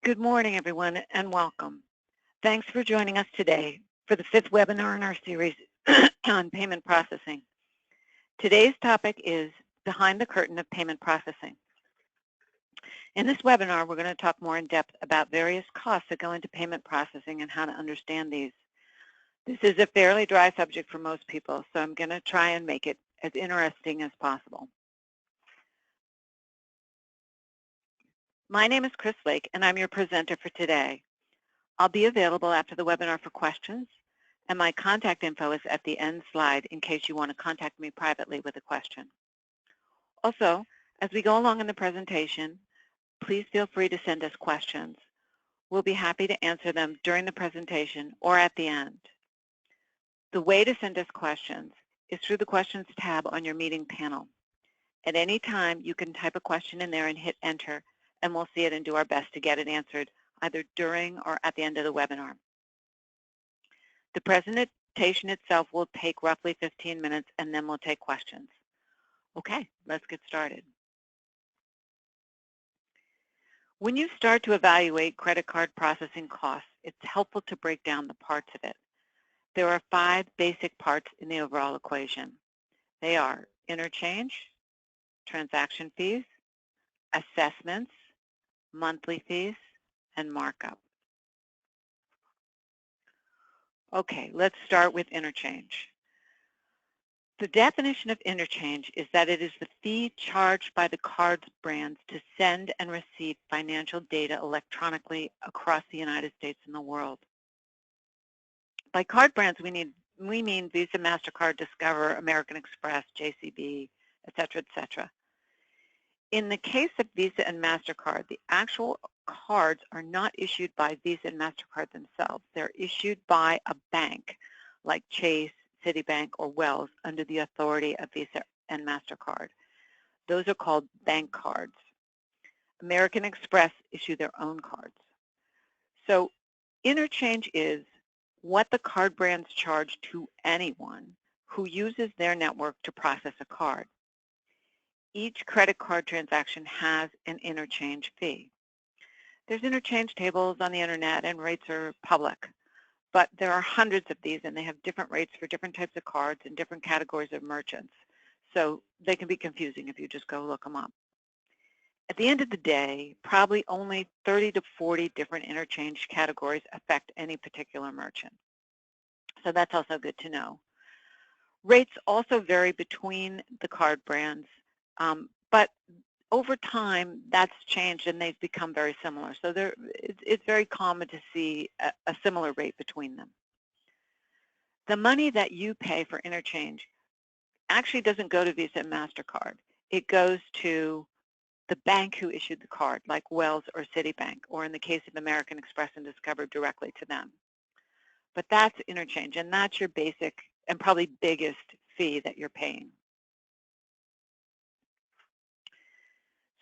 Good morning, everyone, and welcome. Thanks for joining us today for the 5th webinar in our series on payment processing. Today's topic is Behind the Curtain of Payment Processing. In this webinar, we're going to talk more in depth about various costs that go into payment processing and how to understand these. This is a fairly dry subject for most people, so I'm going to try and make it as interesting as possible. My name is Chris Lake, and I'm your presenter for today. I'll be available after the webinar for questions, and my contact info is at the end slide in case you want to contact me privately with a question. Also, as we go along in the presentation, please feel free to send us questions. We'll be happy to answer them during the presentation or at the end. The way to send us questions is through the Questions tab on your meeting panel. At any time, you can type a question in there and hit Enter, and we'll see it and do our best to get it answered either during or at the end of the webinar. The presentation itself will take roughly 15 minutes, and then we'll take questions. Okay, let's get started. When you start to evaluate credit card processing costs, it's helpful to break down the parts of it. There are 5 basic parts in the overall equation. They are interchange, transaction fees, assessments, monthly fees, and markup. Okay, let's start with interchange. The definition of interchange is that it is the fee charged by the card brands to send and receive financial data electronically across the United States and the world. By card brands, we mean Visa, MasterCard, Discover, American Express, JCB, etc., etc. In the case of Visa and MasterCard, the actual cards are not issued by Visa and MasterCard themselves. They're issued by a bank like Chase, Citibank, or Wells under the authority of Visa and MasterCard. Those are called bank cards. American Express issue their own cards. So interchange is what the card brands charge to anyone who uses their network to process a card. Each credit card transaction has an interchange fee. There's interchange tables on the internet and rates are public, but there are hundreds of these and they have different rates for different types of cards and different categories of merchants. So they can be confusing if you just go look them up. At the end of the day, probably only 30 to 40 different interchange categories affect any particular merchant. So that's also good to know. Rates also vary between the card brands, but over time, that's changed and they've become very similar. So it's very common to see a similar rate between them. The money that you pay for interchange actually doesn't go to Visa and MasterCard. It goes to the bank who issued the card, like Wells or Citibank, or in the case of American Express and Discover, directly to them. But that's interchange, and that's your basic and probably biggest fee that you're paying.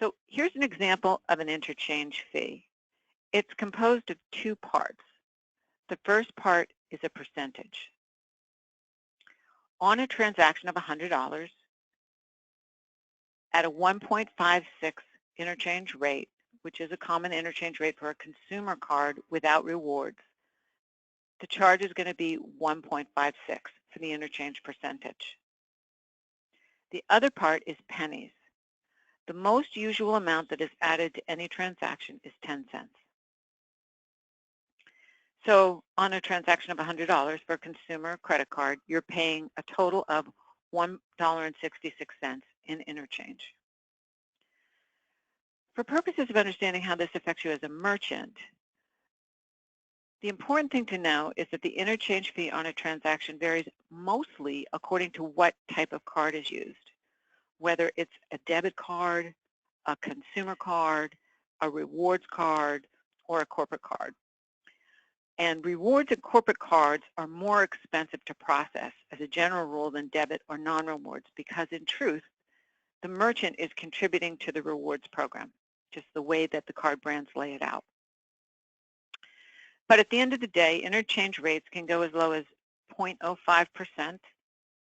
So here's an example of an interchange fee. It's composed of 2 parts. The first part is a percentage. On a transaction of $100, at a 1.56 interchange rate, which is a common interchange rate for a consumer card without rewards, the charge is going to be 1.56 for the interchange percentage. The other part is pennies. The most usual amount that is added to any transaction is 10 cents. So on a transaction of $100 for a consumer credit card, you're paying a total of $1.66 in interchange. For purposes of understanding how this affects you as a merchant, the important thing to know is that the interchange fee on a transaction varies mostly according to what type of card is used, whether it's a debit card, a consumer card, a rewards card, or a corporate card. And rewards and corporate cards are more expensive to process as a general rule than debit or non-rewards because in truth, the merchant is contributing to the rewards program, just the way that the card brands lay it out. But at the end of the day, interchange rates can go as low as 0.05%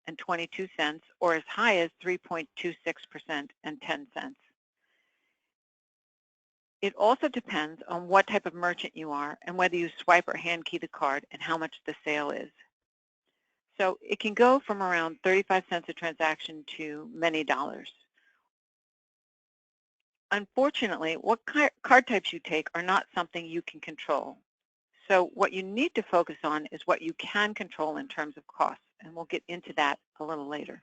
and 22 cents, or as high as 3.26% and 10 cents. It also depends on what type of merchant you are and whether you swipe or hand key the card and how much the sale is. So it can go from around 35 cents a transaction to many dollars. Unfortunately, what card types you take are not something you can control. So what you need to focus on is what you can control in terms of costs, and we'll get into that a little later.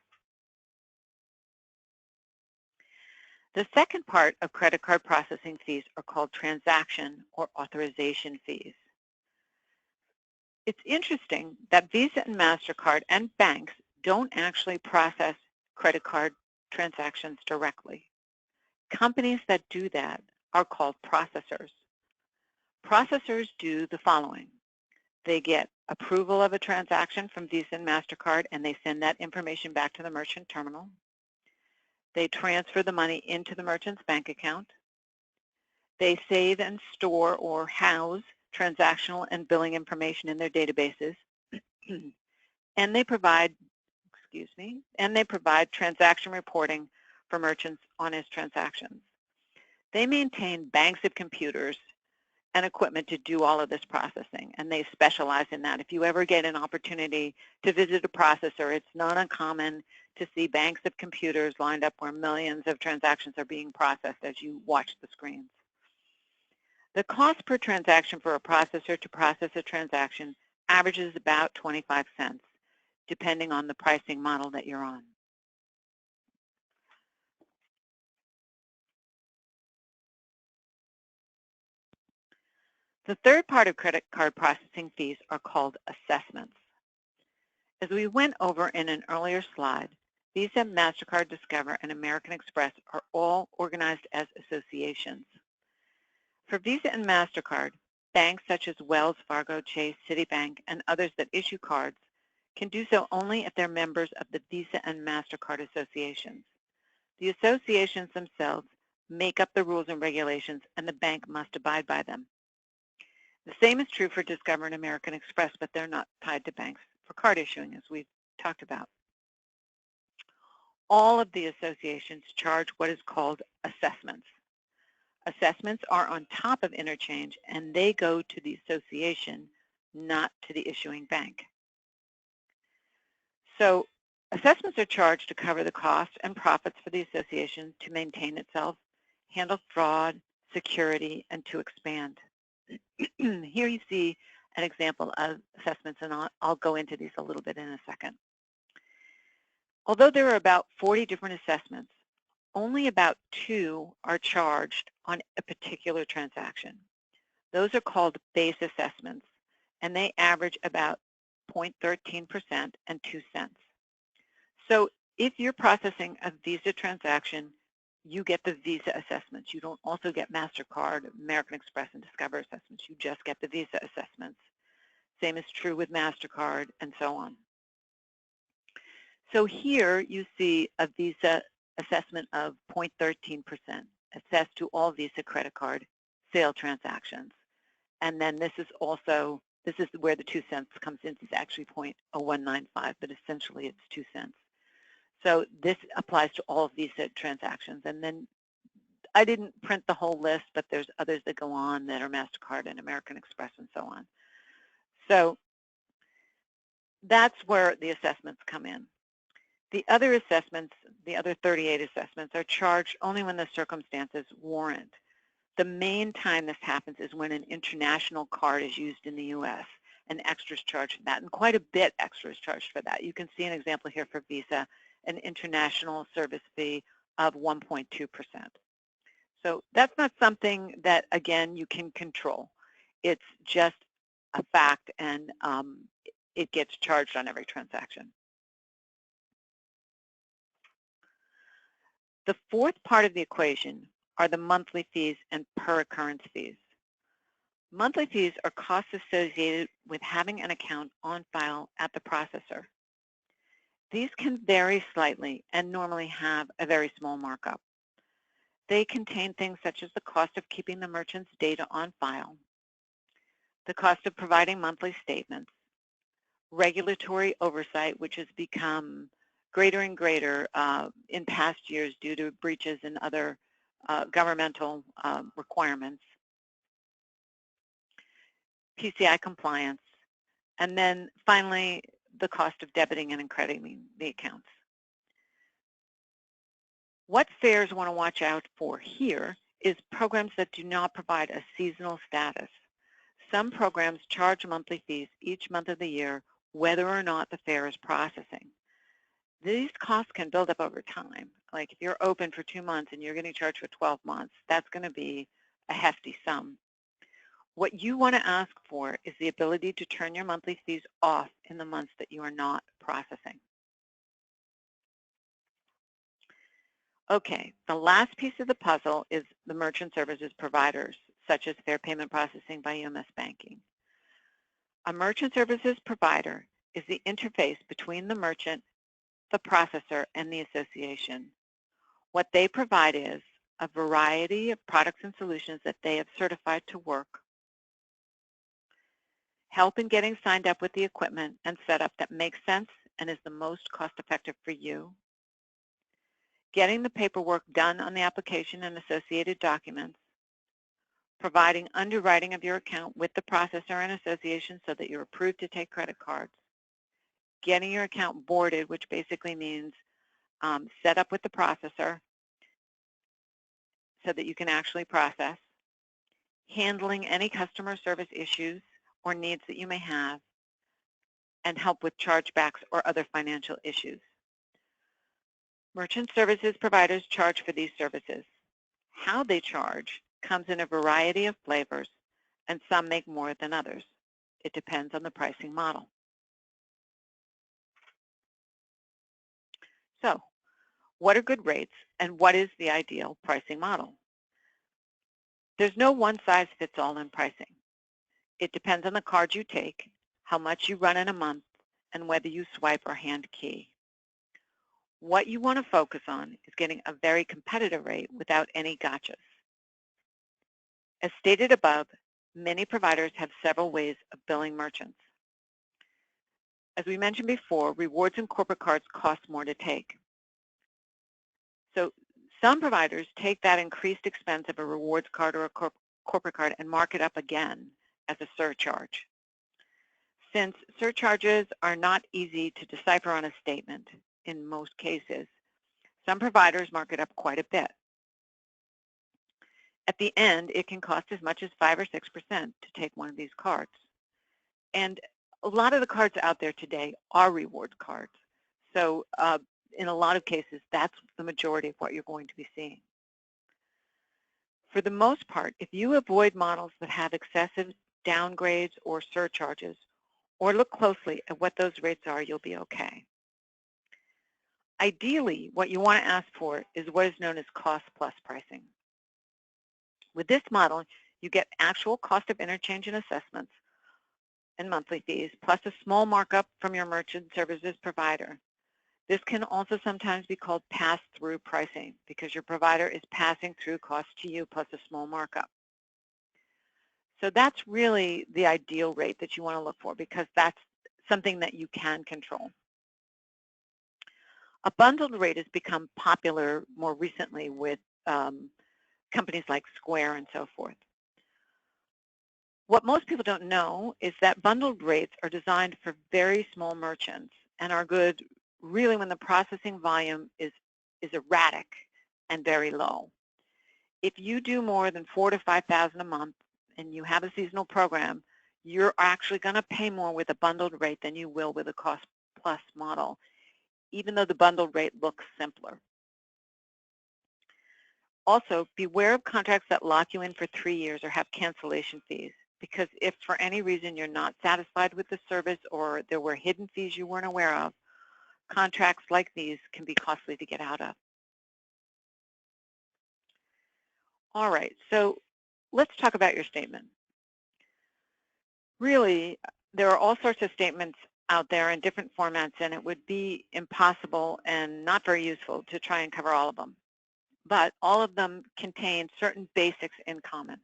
The second part of credit card processing fees are called transaction or authorization fees. It's interesting that Visa and MasterCard and banks don't actually process credit card transactions directly. Companies that do that are called processors. Processors do the following. They get approval of a transaction from Visa and MasterCard, and they send that information back to the merchant terminal. They transfer the money into the merchant's bank account. They save and store or house transactional and billing information in their databases. And they provide, transaction reporting for merchants on his transactions. They maintain banks of computers and equipment to do all of this processing, and they specialize in that. If you ever get an opportunity to visit a processor, it's not uncommon to see banks of computers lined up where millions of transactions are being processed as you watch the screens. The cost per transaction for a processor to process a transaction averages about 25 cents, depending on the pricing model that you're on. The third part of credit card processing fees are called assessments. As we went over in an earlier slide, Visa, MasterCard, Discover, and American Express are all organized as associations. For Visa and MasterCard, banks such as Wells Fargo, Chase, Citibank, and others that issue cards can do so only if they're members of the Visa and MasterCard associations. The associations themselves make up the rules and regulations, and the bank must abide by them. The same is true for Discover and American Express, but they're not tied to banks for card issuing, as we've talked about. All of the associations charge what is called assessments. Assessments are on top of interchange, and they go to the association, not to the issuing bank. So assessments are charged to cover the costs and profits for the association to maintain itself, handle fraud, security, and to expand. Here you see an example of assessments, and I'll go into these a little bit in a second. Although there are about 40 different assessments, only about 2 are charged on a particular transaction. Those are called base assessments, and they average about 0.13% and 2 cents. So if you're processing a Visa transaction, you get the Visa assessments. You don't also get MasterCard, American Express, and Discover assessments. You just get the Visa assessments. Same is true with MasterCard and so on. So here you see a Visa assessment of 0.13% assessed to all Visa credit card sale transactions. And then this is where the 2 cents comes in. It's actually 0.0195, but essentially it's 2 cents. So this applies to all Visa transactions. And then I didn't print the whole list, but there's others that go on that are MasterCard and American Express and so on. So that's where the assessments come in. The other assessments, the other 38 assessments, are charged only when the circumstances warrant. The main time this happens is when an international card is used in the U.S. and extra is charged for that, and quite a bit extra is charged for that. You can see an example here for Visa, an international service fee of 1.2%. So that's not something that, again, you can control. It's just a fact, and it gets charged on every transaction. The fourth part of the equation are the monthly fees and per occurrence fees. Monthly fees are costs associated with having an account on file at the processor. These can vary slightly and normally have a very small markup. They contain things such as the cost of keeping the merchant's data on file, the cost of providing monthly statements, regulatory oversight, which has become greater and greater in past years due to breaches and other governmental requirements, PCI compliance, and then finally the cost of debiting and crediting the accounts. What fairs want to watch out for here is programs that do not provide a seasonal status. Some programs charge monthly fees each month of the year, whether or not the fair is processing. These costs can build up over time. Like if you're open for 2 months and you're getting charged for 12 months, that's going to be a hefty sum. What you want to ask for is the ability to turn your monthly fees off in the months that you are not processing. Okay, the last piece of the puzzle is the merchant services providers, such as fair payment processing by UMS Banking. A merchant services provider is the interface between the merchant, the processor, and the association. What they provide is a variety of products and solutions that they have certified to work, help in getting signed up with the equipment and setup that makes sense and is the most cost-effective for you, getting the paperwork done on the application and associated documents, providing underwriting of your account with the processor and association so that you're approved to take credit cards, getting your account boarded, which basically means set up with the processor so that you can actually process, handling any customer service issues or needs that you may have, and help with chargebacks or other financial issues. Merchant services providers charge for these services. How they charge comes in a variety of flavors, and some make more than others. It depends on the pricing model. So, what are good rates and what is the ideal pricing model? There's no one-size-fits-all in pricing. It depends on the card you take, how much you run in a month, and whether you swipe or hand key. What you want to focus on is getting a very competitive rate without any gotchas. As stated above, many providers have several ways of billing merchants. As we mentioned before, rewards and corporate cards cost more to take. So some providers take that increased expense of a rewards card or a corporate card and mark it up again as a surcharge. Since surcharges are not easy to decipher on a statement in most cases, some providers mark it up quite a bit. At the end, it can cost as much as 5 or 6% to take one of these cards. And a lot of the cards out there today are rewards cards. So in a lot of cases, that's the majority of what you're going to be seeing. For the most part, if you avoid models that have excessive downgrades or surcharges, or look closely at what those rates are, you'll be okay. Ideally, what you want to ask for is what is known as cost-plus pricing. With this model, you get actual cost of interchange and assessments and monthly fees, plus a small markup from your merchant services provider. This can also sometimes be called pass-through pricing because your provider is passing through costs to you plus a small markup. So that's really the ideal rate that you want to look for because that's something that you can control. A bundled rate has become popular more recently with companies like Square and so forth. What most people don't know is that bundled rates are designed for very small merchants and are good really when the processing volume is erratic and very low. If you do more than 4,000 to 5,000 a month and you have a seasonal program, you're actually going to pay more with a bundled rate than you will with a cost-plus model, even though the bundled rate looks simpler. Also, beware of contracts that lock you in for 3 years or have cancellation fees, because if for any reason you're not satisfied with the service or there were hidden fees you weren't aware of, contracts like these can be costly to get out of. All right, so let's talk about your statement. Really, there are all sorts of statements out there in different formats, and it would be impossible and not very useful to try and cover all of them. But all of them contain certain basics in common.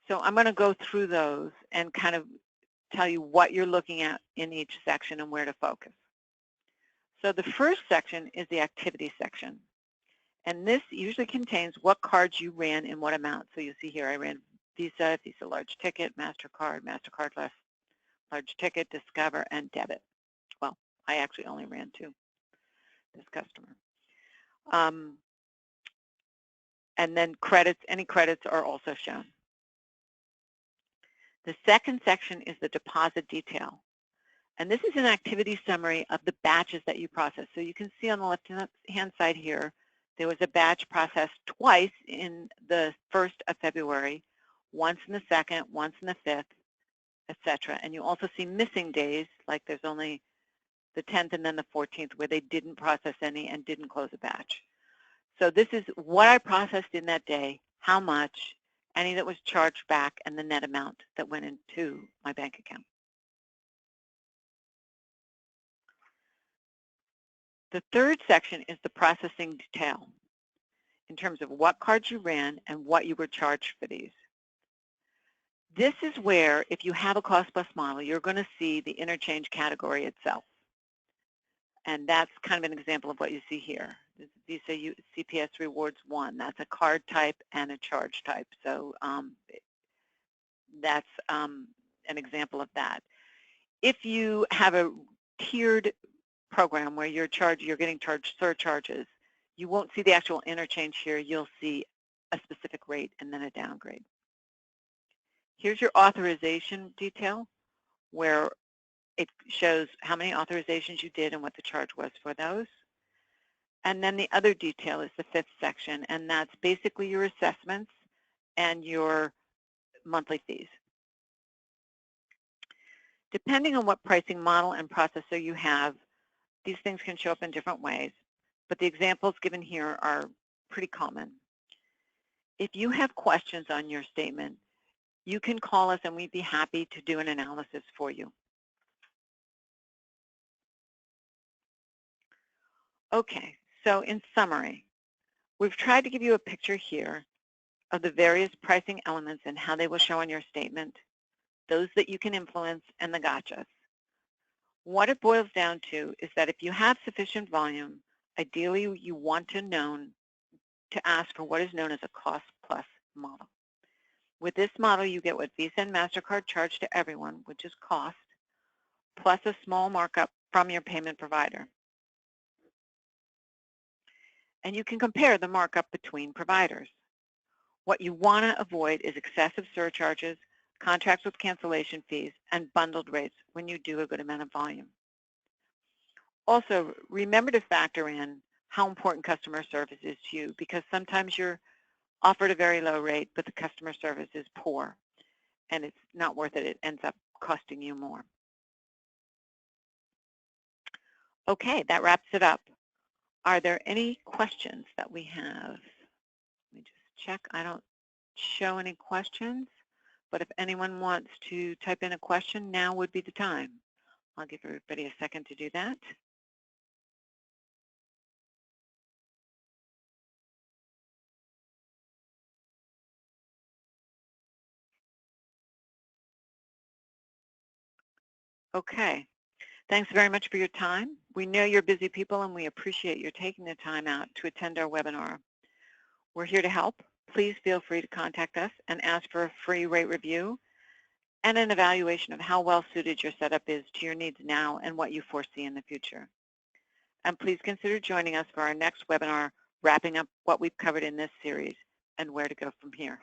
So I'm going to go through those and kind of tell you what you're looking at in each section and where to focus. So the first section is the activity section. And this usually contains what cards you ran in what amount. So you see here I ran Visa, Visa large ticket, MasterCard, MasterCard less large ticket, Discover, and debit. Well, I actually only ran 2, this customer. And then credits, any credits are also shown. The second section is the deposit detail. And this is an activity summary of the batches that you processed. So you can see on the left-hand side here, there was a batch processed twice in the 1st of February, once in the 2nd, once in the 5th, etc. And you also see missing days, like there's only the 10th and then the 14th where they didn't process any and didn't close a batch. So this is what I processed in that day, how much, any that was charged back, and the net amount that went into my bank account. The third section is the processing detail in terms of what cards you ran and what you were charged for these. This is where, if you have a cost-plus model, you're going to see the interchange category itself. And that's kind of an example of what you see here. Visa CPS Rewards 1. That's a card type and a charge type. So that's an example of that. If you have a tiered program where you're getting charged surcharges, you won't see the actual interchange here. You'll see a specific rate and then a downgrade. Here's your authorization detail, where it shows how many authorizations you did and what the charge was for those. And then the other detail is the 5th section, and that's basically your assessments and your monthly fees. Depending on what pricing model and processor you have, these things can show up in different ways, but the examples given here are pretty common. If you have questions on your statement, you can call us and we'd be happy to do an analysis for you. Okay, so in summary, we've tried to give you a picture here of the various pricing elements and how they will show on your statement, those that you can influence, and the gotchas. What it boils down to is that if you have sufficient volume, ideally you want to ask for what is known as a cost-plus model. With this model, you get what Visa and MasterCard charge to everyone, which is cost, plus a small markup from your payment provider. And you can compare the markup between providers. What you want to avoid is excessive surcharges, contracts with cancellation fees, and bundled rates when you do a good amount of volume. Also, remember to factor in how important customer service is to you, because sometimes you're offered a very low rate, but the customer service is poor, and it's not worth it. It ends up costing you more. Okay, that wraps it up. Are there any questions that we have? Let me just check. I don't show any questions, but if anyone wants to type in a question, now would be the time. I'll give everybody a second to do that. Okay. Thanks very much for your time. We know you're busy people, and we appreciate your taking the time out to attend our webinar. We're here to help. Please feel free to contact us and ask for a free rate review and an evaluation of how well suited your setup is to your needs now and what you foresee in the future. And please consider joining us for our next webinar, wrapping up what we've covered in this series and where to go from here.